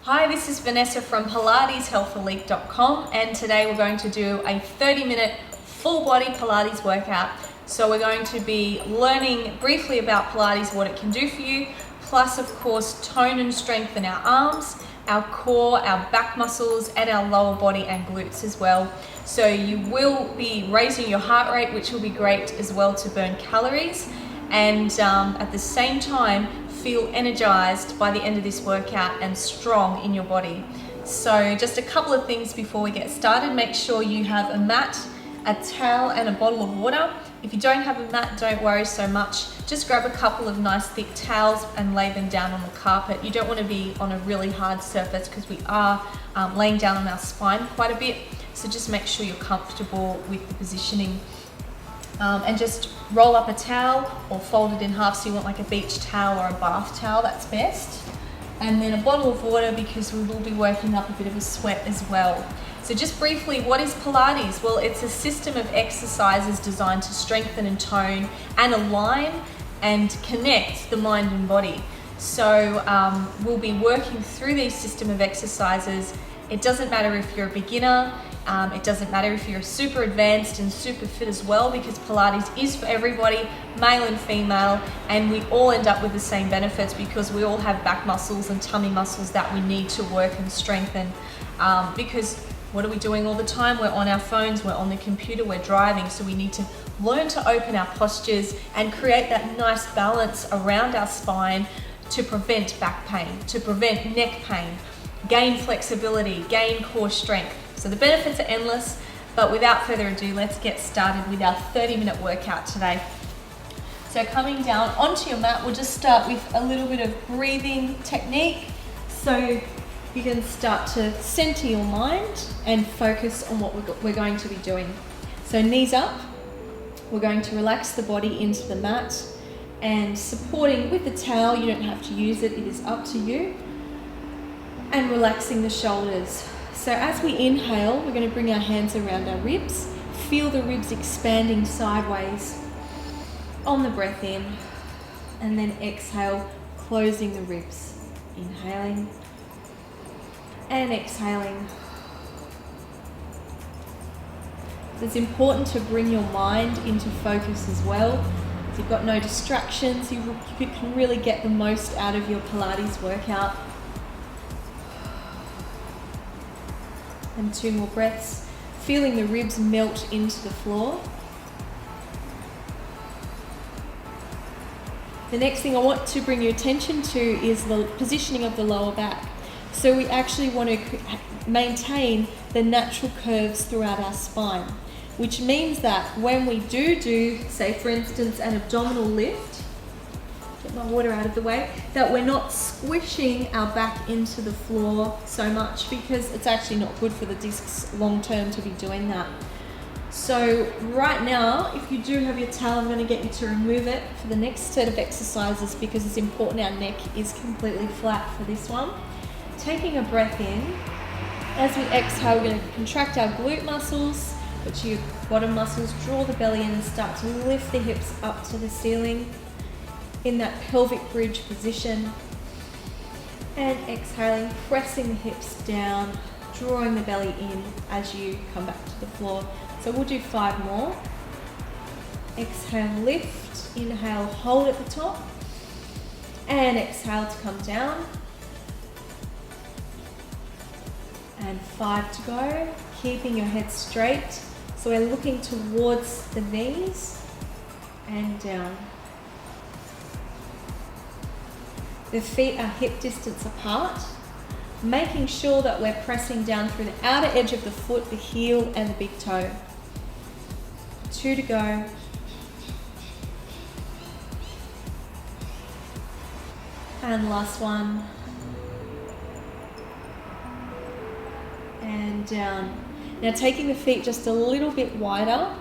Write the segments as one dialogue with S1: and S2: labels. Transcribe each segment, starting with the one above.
S1: Hi, this is Vanessa from Pilates-healthelite.com, and today we're going to do a 30-minute full body Pilates workout. So we're going to be learning briefly about Pilates, what it can do for you, plus of course tone and strengthen our arms, our core, our back muscles, and our lower body and glutes as well. So you will be raising your heart rate, which will be great as well to burn calories, and at the same time feel energized by the end of this workout and strong in your body. So just a couple of things before we get started. Make sure you have a mat, a towel, and a bottle of water. If you don't have a mat, don't worry so much. Just grab a couple of nice thick towels and lay them down on the carpet. You don't want to be on a really hard surface because we are laying down on our spine quite a bit. So just make sure you're comfortable with the positioning. And just roll up a towel or fold it in half, so you want like a beach towel or a bath towel, that's best. And then a bottle of water because we will be working up a bit of a sweat as well. So just briefly, what is Pilates? Well, it's a system of exercises designed to strengthen and tone and align and connect the mind and body. So we'll be working through these system of exercises. It doesn't matter if you're a beginner, it doesn't matter if you're super advanced and super fit as well, because Pilates is for everybody, male and female, and we all end up with the same benefits because we all have back muscles and tummy muscles that we need to work and strengthen. Because what are we doing all the time? We're on our phones, we're on the computer, we're driving, so we need to learn to open our postures and create that nice balance around our spine to prevent back pain, to prevent neck pain, gain flexibility, gain core strength. So the benefits are endless, but without further ado, let's get started with our 30-minute workout today. So coming down onto your mat, we'll just start with a little bit of breathing technique. So you can start to center your mind and focus on what we're going to be doing. So knees up, we're going to relax the body into the mat and supporting with the towel. You don't have to use it, it is up to you. And relaxing the shoulders. So as we inhale, we're going to bring our hands around our ribs. Feel the ribs expanding sideways on the breath in. And then exhale, closing the ribs. Inhaling and exhaling. So it's important to bring your mind into focus as well. If you've got no distractions, you can really get the most out of your Pilates workout. And 2 more breaths, feeling the ribs melt into the floor. The next thing I want to bring your attention to is the positioning of the lower back. So we actually want to maintain the natural curves throughout our spine, which means that when we do, say for instance, an abdominal lift, get my water out of the way, that we're not squishing our back into the floor so much, because it's actually not good for the discs long term to be doing that. So right now, if you do have your towel, I'm going to get you to remove it for the next set of exercises because it's important our neck is completely flat for this one. Taking a breath in. As we exhale, we're going to contract our glute muscles, which are your bottom muscles, draw the belly in and start to lift the hips up to the ceiling in that pelvic bridge position. And exhaling, pressing the hips down, drawing the belly in as you come back to the floor. So we'll do 5 more. Exhale, lift. Inhale, hold at the top. And exhale to come down. And 5 to go. Keeping your head straight. So we're looking towards the knees and down. The feet are hip distance apart, making sure that we're pressing down through the outer edge of the foot, the heel and the big toe. 2 to go. And last one. And down. Now taking the feet just a little bit wider,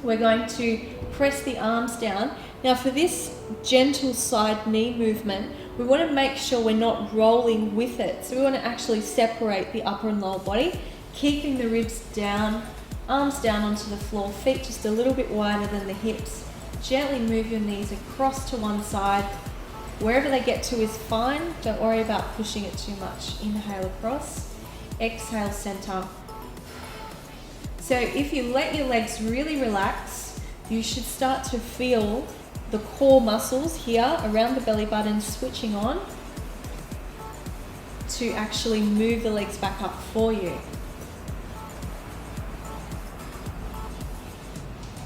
S1: we're going to press the arms down. Now for this gentle side knee movement, we want to make sure we're not rolling with it. So we want to actually separate the upper and lower body, keeping the ribs down, arms down onto the floor, feet just a little bit wider than the hips. Gently move your knees across to one side Wherever they get to is fine. Don't worry about pushing it too much. Inhale across, exhale center. So if you let your legs really relax, you should start to feel the core muscles here around the belly button switching on to actually move the legs back up for you.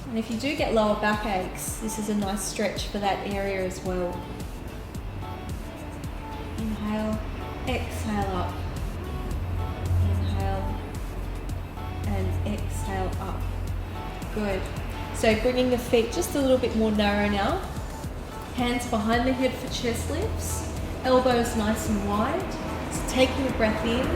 S1: And if you do get lower back aches, this is a nice stretch for that area as well. Inhale, exhale up. Inhale and exhale up. Good. So bringing the feet just a little bit more narrow now. Hands behind the head for chest lifts. Elbows nice and wide. So taking a breath in.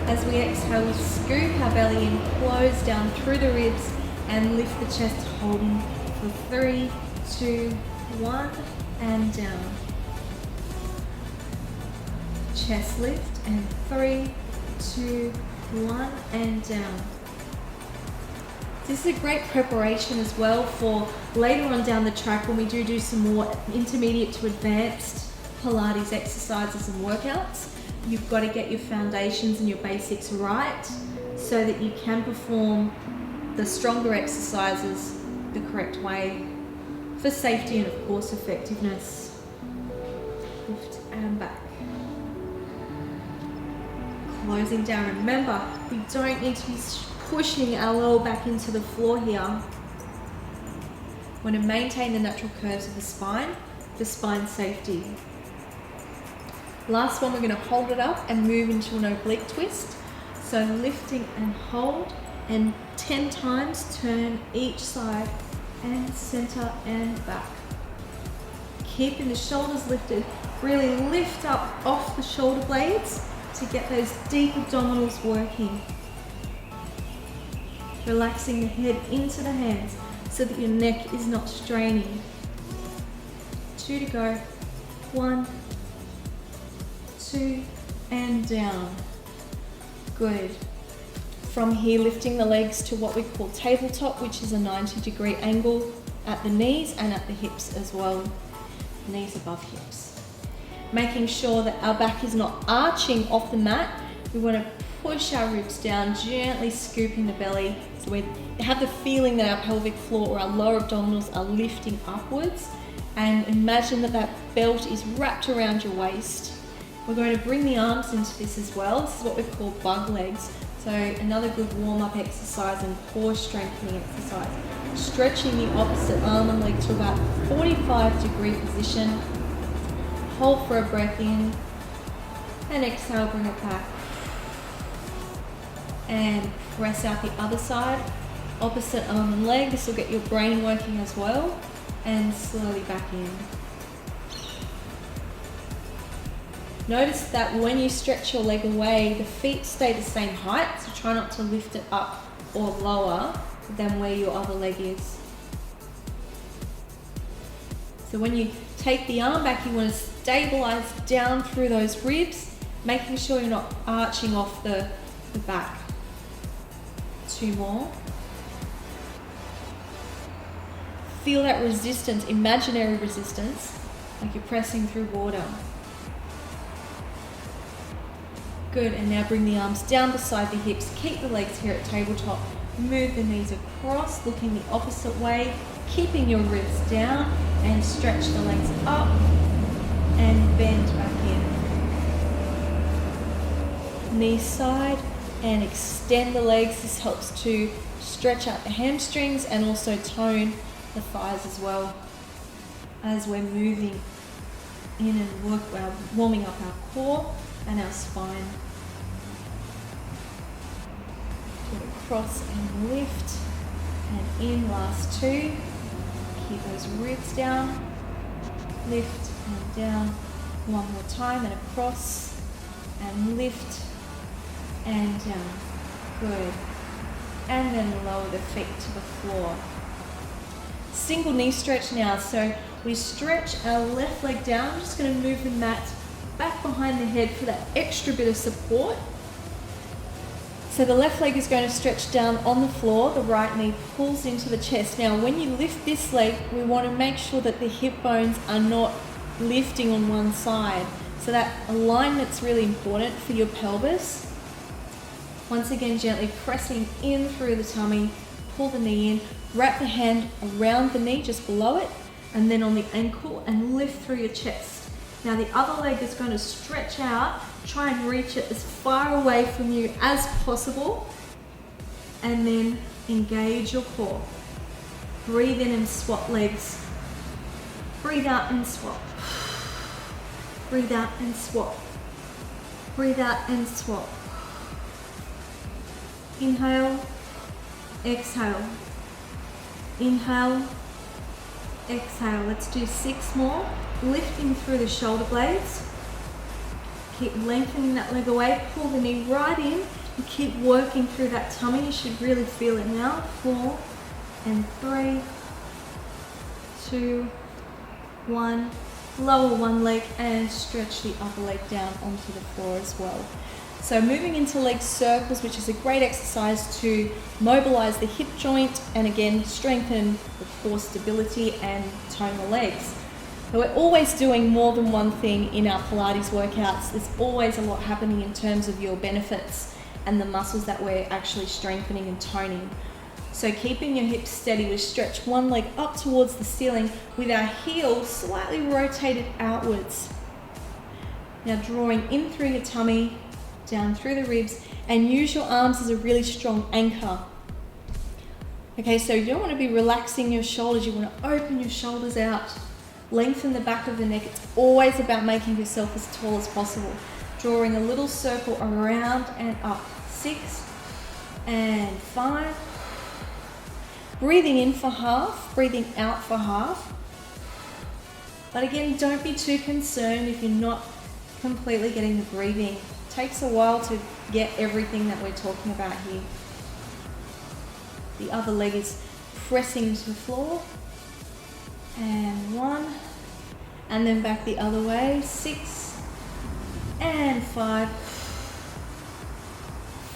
S1: As we exhale, we scoop our belly in, close down through the ribs and lift the chest, holding for 3, 2, 1 and down. Chest lift and 3, 2, 1 and down. This is a great preparation as well for later on down the track when we do some more intermediate to advanced Pilates exercises and workouts. You've got to get your foundations and your basics right so that you can perform the stronger exercises the correct way for safety and of course effectiveness. Lift and back. Closing down. Remember, we don't need to be pushing our lower back into the floor here. We want to maintain the natural curves of the spine for spine safety. Last one, we're going to hold it up and move into an oblique twist. So lifting and hold, and 10 times turn each side and center and back. Keeping the shoulders lifted, really lift up off the shoulder blades to get those deep abdominals working. Relaxing the head into the hands so that your neck is not straining. 2 to go. 1, 2, and down. Good. From here, lifting the legs to what we call tabletop, which is a 90-degree angle at the knees and at the hips as well. Knees above hips. Making sure that our back is not arching off the mat. We want to push our ribs down, gently scooping the belly. So we have the feeling that our pelvic floor or our lower abdominals are lifting upwards. And imagine that that belt is wrapped around your waist. We're going to bring the arms into this as well. This is what we call bug legs. So another good warm-up exercise and core strengthening exercise. Stretching the opposite arm and leg to about 45-degree position. Hold for a breath in. And exhale, bring it back. And press out the other side. Opposite arm and leg. This will get your brain working as well. And slowly back in. Notice that when you stretch your leg away, the feet stay the same height, so try not to lift it up or lower than where your other leg is. So when you take the arm back, you want to stabilize down through those ribs, making sure you're not arching off the back. 2 more. Feel that resistance, imaginary resistance, like you're pressing through water. Good, and now bring the arms down beside the hips. Keep the legs here at tabletop. Move the knees across, looking the opposite way, keeping your ribs down, and stretch the legs up and bend back in. Knee side and extend the legs. This helps to stretch out the hamstrings and also tone the thighs as well as we're moving in and warming up our core and our spine. Get across and lift and in, last 2. Keep those ribs down, lift and down. One more time and across and lift and down. Good. And then lower the feet to the floor. Single knee stretch now. So we stretch our left leg down. I'm just going to move the mat back behind the head for that extra bit of support. So the left leg is going to stretch down on the floor, the right knee pulls into the chest. Now when you lift this leg, we want to make sure that the hip bones are not lifting on one side. So that alignment's really important for your pelvis. Once again, gently pressing in through the tummy, pull the knee in, wrap the hand around the knee just below it, and then on the ankle, and lift through your chest. Now the other leg is going to stretch out, try and reach it as far away from you as possible, and then engage your core. Breathe in and swap legs. Breathe out and swap. Breathe out and swap. Breathe out and swap. Inhale, exhale. Inhale, exhale. Let's do 6 more. Lifting through the shoulder blades. Keep lengthening that leg away. Pull the knee right in and keep working through that tummy. You should really feel it now. 4 and 3, 2, 1. Lower one leg and stretch the other leg down onto the floor as well. So moving into leg circles, which is a great exercise to mobilize the hip joint and again strengthen the core stability and tone the legs. So we're always doing more than one thing in our Pilates workouts. There's always a lot happening in terms of your benefits and the muscles that we're actually strengthening and toning. So keeping your hips steady, we stretch one leg up towards the ceiling with our heel slightly rotated outwards. Now drawing in through your tummy, down through the ribs, and use your arms as a really strong anchor. Okay, so you don't want to be relaxing your shoulders, you want to open your shoulders out, lengthen the back of the neck. It's always about making yourself as tall as possible. Drawing a little circle around and up. 6 and 5. Breathing in for half, breathing out for half. But again, don't be too concerned if you're not completely getting the breathing. It takes a while to get everything that we're talking about here. The other leg is pressing into the floor. And 1. And then back the other way. 6 and 5.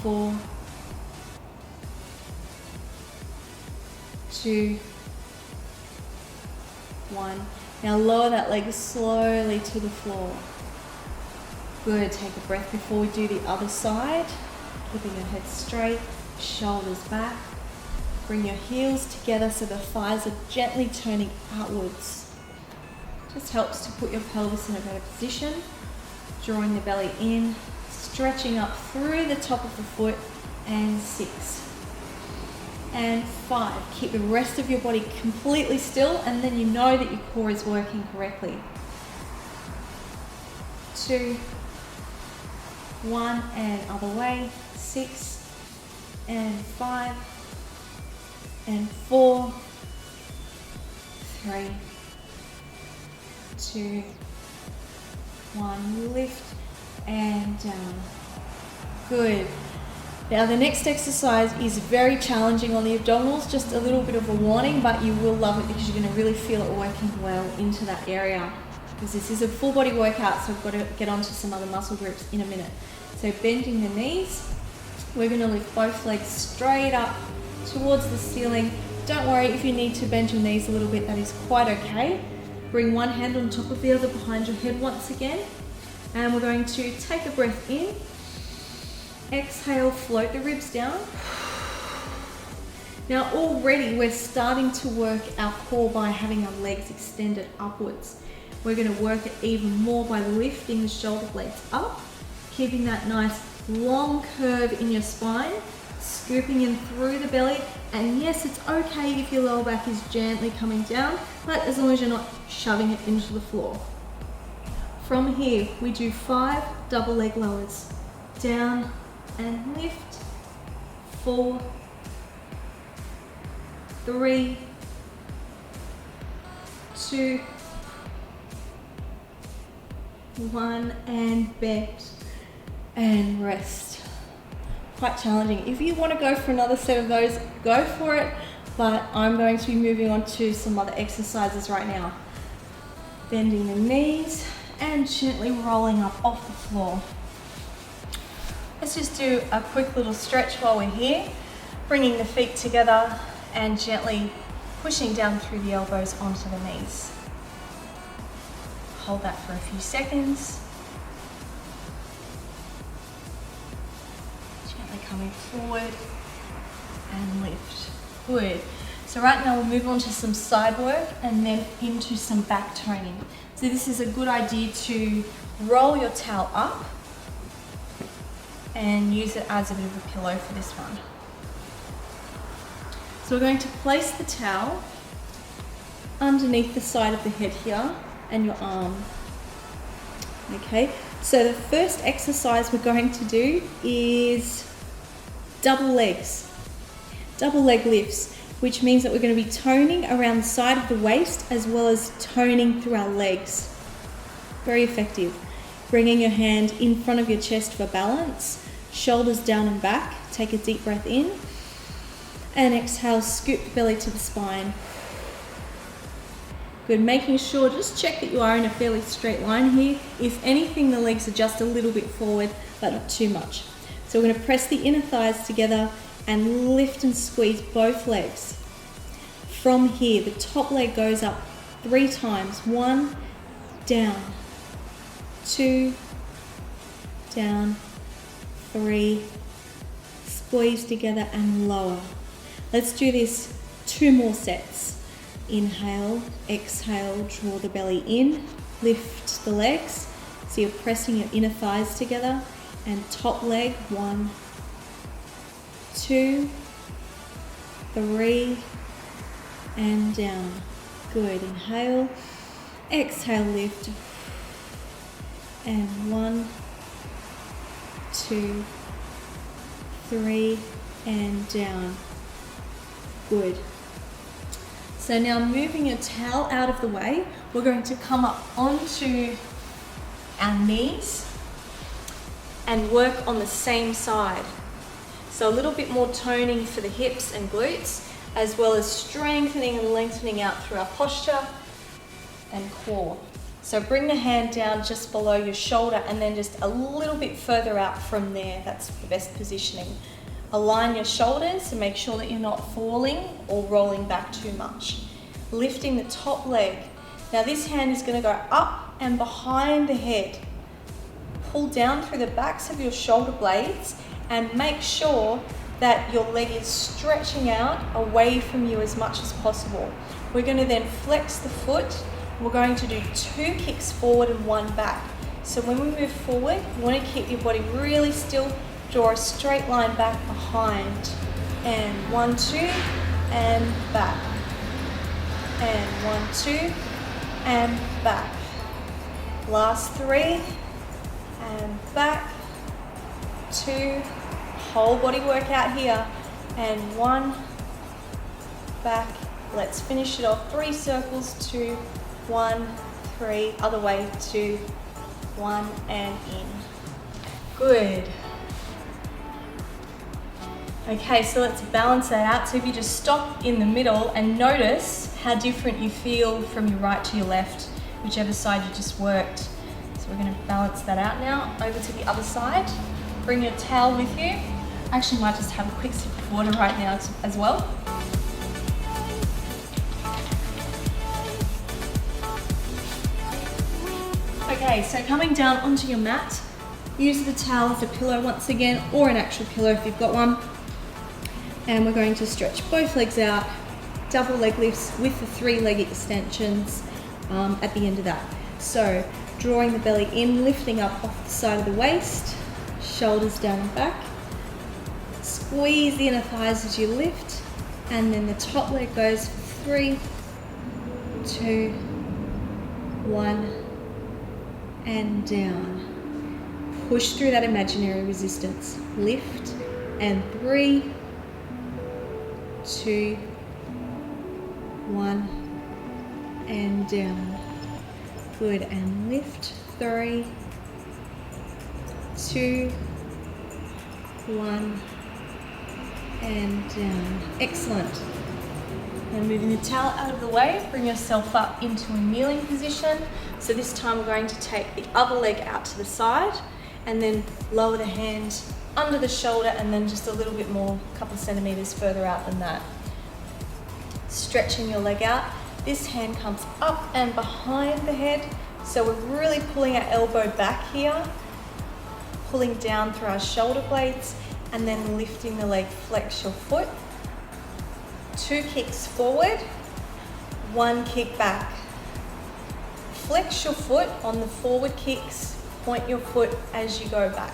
S1: 4. 2, 1. Now lower that leg slowly to the floor. Good. Take a breath before we do the other side. Keeping your head straight, shoulders back. Bring your heels together so the thighs are gently turning outwards. Just helps to put your pelvis in a better position. Drawing the belly in, stretching up through the top of the foot, and 6. And 5. Keep the rest of your body completely still, and then you know that your core is working correctly. 2, 1, and other way. 6 and 5 and 4, 3, 2, 1. Lift and down. Good. Now the next exercise is very challenging on the abdominals, just a little bit of a warning, but you will love it because you're going to really feel it working well into that area. Because this is a full body workout, so I've got to get onto some other muscle groups in a minute. So bending the knees, we're going to lift both legs straight up towards the ceiling. Don't worry if you need to bend your knees a little bit, that is quite okay. Bring one hand on top of the other behind your head once again. And we're going to take a breath in. Exhale, float the ribs down. Now already we're starting to work our core by having our legs extended upwards. We're going to work it even more by lifting the shoulder blades up, keeping that nice long curve in your spine, scooping in through the belly. And yes, it's okay if your lower back is gently coming down, but as long as you're not shoving it into the floor. From here, we do 5 double leg lowers. Down and lift. 4, 3, 2, 1, and bend and rest. Quite challenging. If you want to go for another set of those, go for it, but I'm going to be moving on to some other exercises right now. Bending the knees and gently rolling up off the floor. Let's just do a quick little stretch while we're here, bringing the feet together and gently pushing down through the elbows onto the knees. hold that for a few seconds. Gently coming forward and lift. Good. So right now we'll move on to some side work and then into some back toning. So this is a good idea to roll your towel up and use it as a bit of a pillow for this one. So we're going to place the towel underneath the side of the head here and your arm. Okay, so the first exercise we're going to do is double leg lifts, which means that we're going to be toning around the side of the waist as well as toning through our legs. Very effective. Bringing your hand in front of your chest for balance, shoulders down and back. Take a deep breath in and exhale, scoop the belly to the spine. Good, making sure, just check that you are in a fairly straight line here. If anything, the legs are just a little bit forward, but not too much. So we're going to press the inner thighs together and lift and squeeze both legs. From here, the top leg goes up 3 times. 1, down, 2, down, 3, squeeze together and lower. Let's do this 2 more sets. Inhale, exhale, draw the belly in, lift the legs. So you're pressing your inner thighs together and top leg, 1, 2, 3, and down. Good, inhale, exhale, lift, and 1, 2, 3, and down. Good. So now moving your towel out of the way, we're going to come up onto our knees and work on the same side. So a little bit more toning for the hips and glutes, as well as strengthening and lengthening out through our posture and core. So bring the hand down just below your shoulder and then just a little bit further out from there. That's the best positioning. Align your shoulders to make sure that you're not falling or rolling back too much. Lifting the top leg. Now this hand is going to go up and behind the head. Pull down through the backs of your shoulder blades and make sure that your leg is stretching out away from you as much as possible. We're going to then flex the foot. We're going to do 2 kicks forward and 1 back. So when we move forward, you want to keep your body really still. Draw a straight line back behind. And 1, 2, and back. And 1, 2, and back. Last 3, and back. 2, whole body workout here. And 1, back. Let's finish it off. 3 circles, 2, 1, 3, other way, 2, 1, and in. Good. Okay, so let's balance that out. So if you just stop in the middle and notice how different you feel from your right to your left, whichever side you just worked. So we're going to balance that out now. Over to the other side. Bring your towel with you. Actually, might just have a quick sip of water right now as well. Okay, so coming down onto your mat, use the towel as a pillow once again, or an actual pillow if you've got one. And we're going to stretch both legs out, double leg lifts with the 3 leg extensions at the end of that. So drawing the belly in, lifting up off the side of the waist, shoulders down and back. Squeeze the inner thighs as you lift, and then the top leg goes for 3, 2, 1, and down. Push through that imaginary resistance. Lift, and 3, 2, 1, and down. Good, and lift. 3, 2, 1, and down. Excellent. And moving the towel out of the way, bring yourself up into a kneeling position. So this time we're going to take the other leg out to the side and then lower the hand under the shoulder and then just a little bit more, a couple of centimeters further out than that. Stretching your leg out. This hand comes up and behind the head. So we're really pulling our elbow back here, pulling down through our shoulder blades, and then lifting the leg. Flex your foot. 2 kicks forward, 1 kick back. Flex your foot on the forward kicks, point your foot as you go back.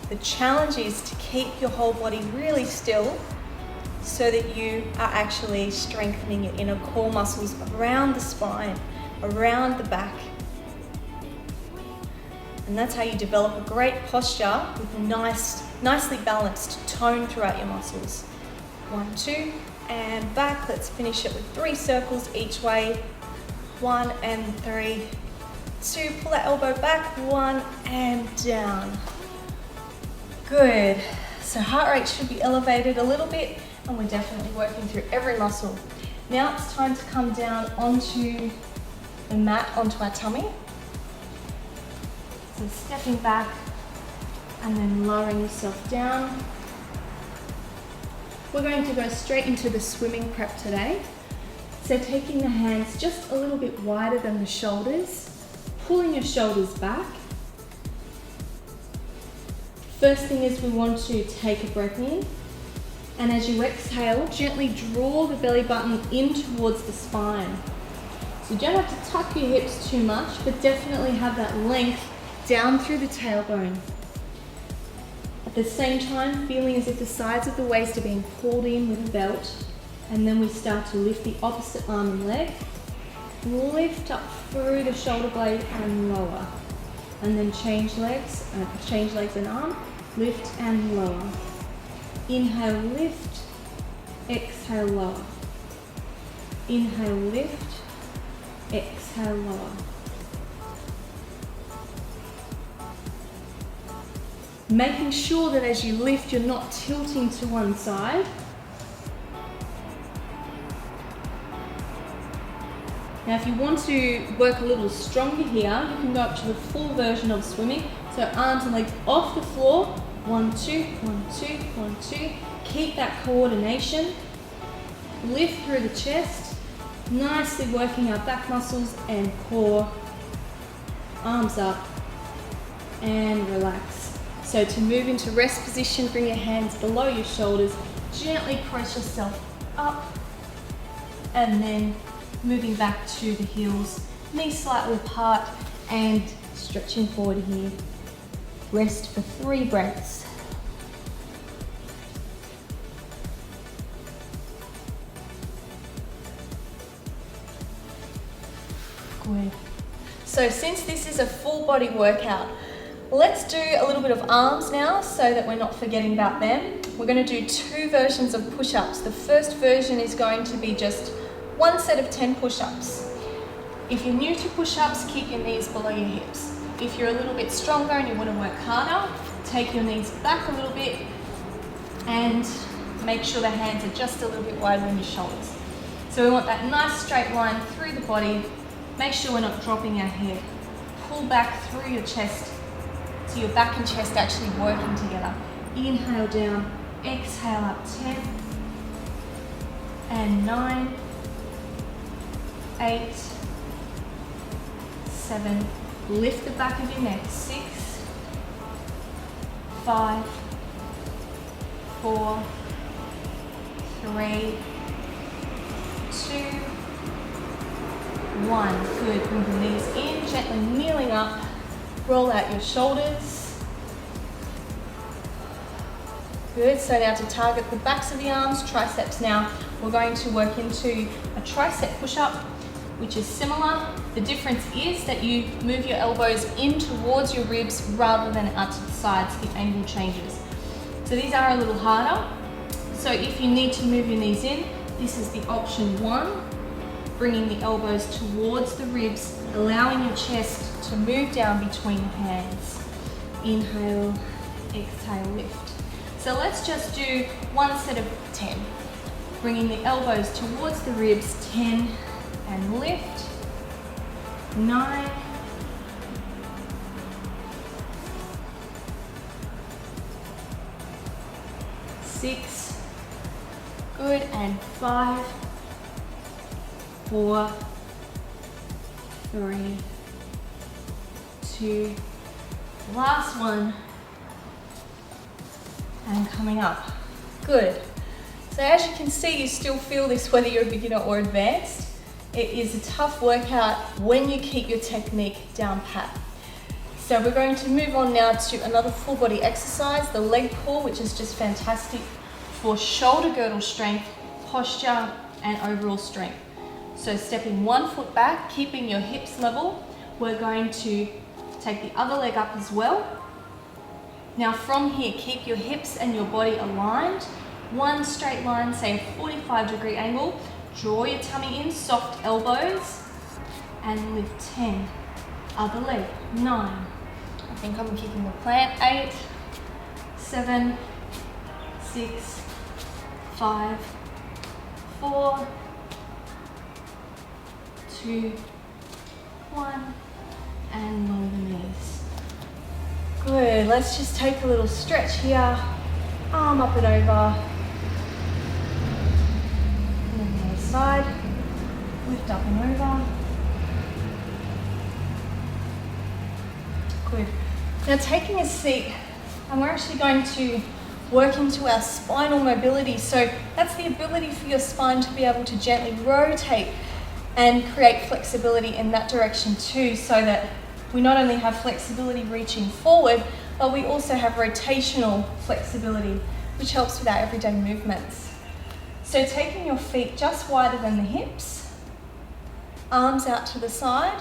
S1: The challenge is to keep your whole body really still so that you are actually strengthening your inner core muscles around the spine, around the back. And that's how you develop a great posture with a nicely balanced tone throughout your muscles. 1, 2, and back. Let's finish it with 3 circles each way. 1 and 3, 2, pull that elbow back, 1 and down. Good. So heart rate should be elevated a little bit, and we're definitely working through every muscle. Now it's time to come down onto the mat, onto our tummy. So stepping back and then lowering yourself down. We're going to go straight into the swimming prep today. So taking the hands just a little bit wider than the shoulders, pulling your shoulders back. First thing is we want to take a breath in, and as you exhale, gently draw the belly button in towards the spine. So you don't have to tuck your hips too much, but definitely have that length down through the tailbone. At the same time, feeling as if the sides of the waist are being pulled in with a belt, and then we start to lift the opposite arm and leg. Lift up through the shoulder blade and lower. And then change legs and arm, lift and lower. Inhale, lift, exhale, lower. Inhale, lift, exhale, lower. Making sure that as you lift, you're not tilting to one side. Now, if you want to work a little stronger here, you can go up to the full version of swimming. So arms and legs off the floor. 1, 2, 1, 2, 1, 2. Keep that coordination. Lift through the chest. Nicely working our back muscles and core. Arms up and relax. So to move into rest position, bring your hands below your shoulders. Gently press yourself up, and then moving back to the heels, knees slightly apart, and stretching forward here. Rest for 3 breaths. Good. So since this is a full body workout, let's do a little bit of arms now so that we're not forgetting about them. We're going to do 2 versions of push-ups. The first version is going to be just 1 set of 10 push-ups. If you're new to push-ups, keep your knees below your hips. If you're a little bit stronger and you want to work harder, take your knees back a little bit and make sure the hands are just a little bit wider than your shoulders. So we want that nice straight line through the body. Make sure we're not dropping our head. Pull back through your chest so your back and chest actually working together. Inhale down, exhale up 10 and 9, 8, 7, lift the back of your neck, 6, 5, 4, 3, 2, 1. Good, bring the knees in, gently kneeling up, roll out your shoulders. Good, so now to target the backs of the arms, triceps now, we're going to work into a tricep push-up, which is similar. The difference is that you move your elbows in towards your ribs rather than out to the sides. The angle changes. So these are a little harder. So if you need to move your knees in, this is the option 1. Bringing the elbows towards the ribs, allowing your chest to move down between your hands. Inhale, exhale, lift. So let's just do 1 set of 10. Bringing the elbows towards the ribs, 10, and lift. 9, 6, good, and 5, 4, 3, 2, last one, and coming up. Good. So as you can see, you still feel this whether you're a beginner or advanced. It is a tough workout when you keep your technique down pat. So we're going to move on now to another full body exercise, the leg pull, which is just fantastic for shoulder girdle strength, posture, and overall strength. So stepping one foot back, keeping your hips level, we're going to take the other leg up as well. Now from here, keep your hips and your body aligned. One straight line, say a 45-degree angle. Draw your tummy in, soft elbows, and lift 10. Other leg, 9. I think I'm kicking the plant. 8, 7, 6, 5, 4, 2, 1, and lower the knees. Good, let's just take a little stretch here. Arm up and over. And then the other side. Lift up and over. Good. Now taking a seat, and we're actually going to work into our spinal mobility. So that's the ability for your spine to be able to gently rotate and create flexibility in that direction too, so that we not only have flexibility reaching forward, but we also have rotational flexibility, which helps with our everyday movements. So taking your feet just wider than the hips, arms out to the side,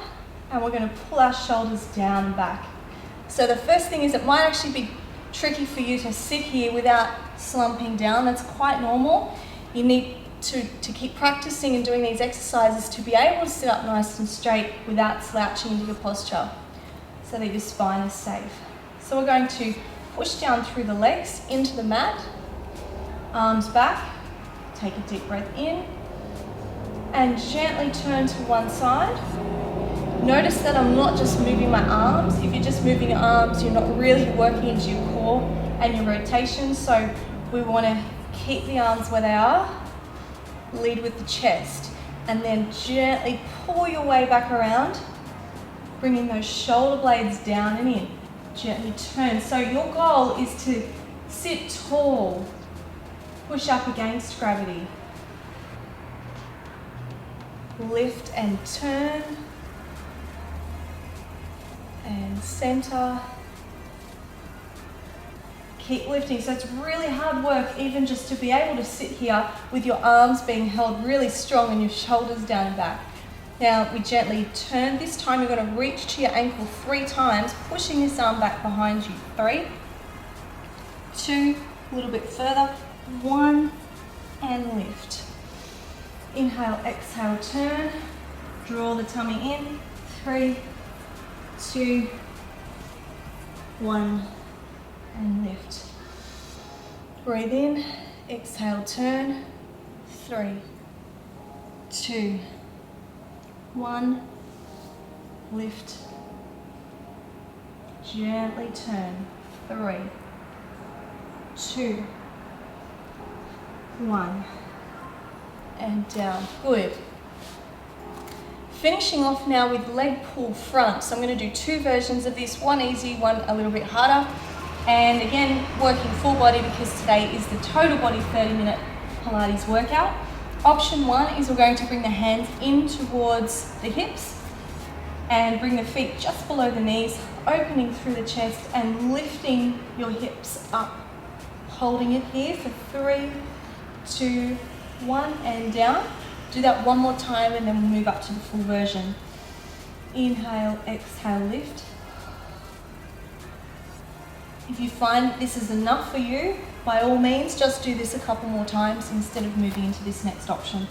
S1: and we're going to pull our shoulders down and back. So the first thing is, it might actually be tricky for you to sit here without slumping down. That's quite normal. You need to keep practicing and doing these exercises to be able to sit up nice and straight without slouching into your posture, so that your spine is safe. So we're going to push down through the legs into the mat, arms back, take a deep breath in, and gently turn to one side. Notice that I'm not just moving my arms. If you're just moving your arms, you're not really working into your core and your rotation, so we want to keep the arms where they are, lead with the chest, and then gently pull your way back around, bringing those shoulder blades down and in. Gently turn. So your goal is to sit tall, push up against gravity. Lift and turn. And center. Keep lifting. So it's really hard work even just to be able to sit here with your arms being held really strong and your shoulders down and back. Now we gently turn. This time you're going to reach to your ankle 3 times, pushing this arm back behind you. 3, 2, a little bit further, 1, and lift. Inhale, exhale, turn. Draw the tummy in. 3, 2, 1, and lift. Breathe in, exhale, turn. 3, 2, 1, lift. Gently turn. 3, 2, 1, and down. Good. Finishing off now with leg pull front. So I'm going to do 2 versions of this, one easy, one a little bit harder. And again, working full body because today is the total body 30-minute Pilates workout. Option 1 is we're going to bring the hands in towards the hips and bring the feet just below the knees, opening through the chest and lifting your hips up. Holding it here for 3, 2, 1, and down. Do that one more time and then we'll move up to the full version. Inhale, exhale, lift. If you find this is enough for you, by all means, just do this a couple more times instead of moving into this next option.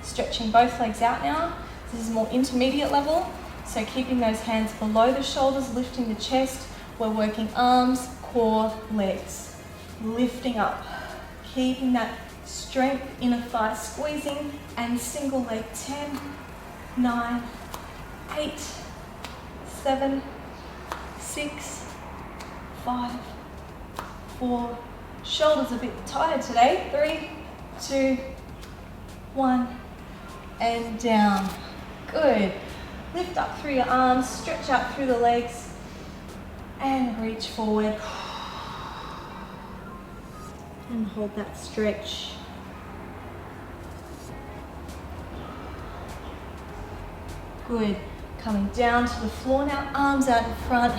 S1: Stretching both legs out now. This is more intermediate level, so keeping those hands below the shoulders, lifting the chest. We're working arms, core, legs. Lifting up, keeping that strength, inner thigh squeezing, and single leg. 10, 9, 8, 7, 6, 5, 4. Shoulders a bit tired today. 3, 2, 1, and down. Good. Lift up through your arms, stretch out through the legs, and reach forward. And hold that stretch. Good. Coming down to the floor now, arms out in front.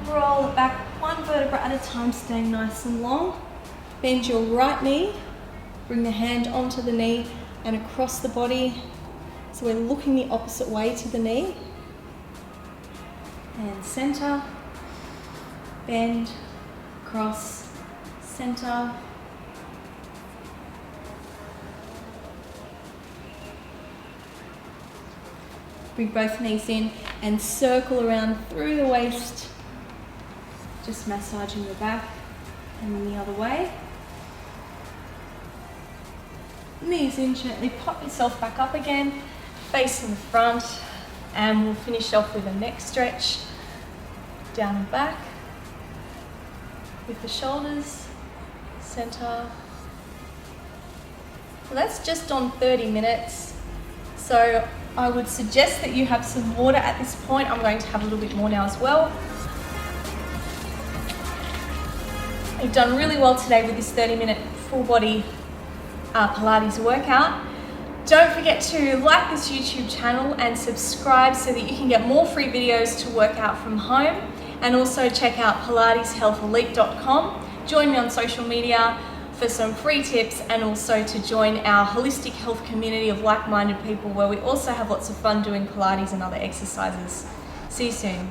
S1: Roll it back one vertebra at a time, staying nice and long. Bend your right knee. Bring the hand onto the knee and across the body. So we're looking the opposite way to the knee. And center. Bend, cross, center. Bring both knees in and circle around through the waist. Just massaging the back and then the other way. Knees in gently, pop yourself back up again, facing the front, and we'll finish off with a neck stretch. Down and back with the shoulders, center. Well, that's just on 30 minutes. So I would suggest that you have some water at this point. I'm going to have a little bit more now as well. You've done really well today with this 30-minute full body Pilates workout. Don't forget to like this YouTube channel and subscribe so that you can get more free videos to work out from home, and also check out Pilateshealthelite.com. Join me on social media for some free tips, and also to join our holistic health community of like-minded people where we also have lots of fun doing Pilates and other exercises. See you soon.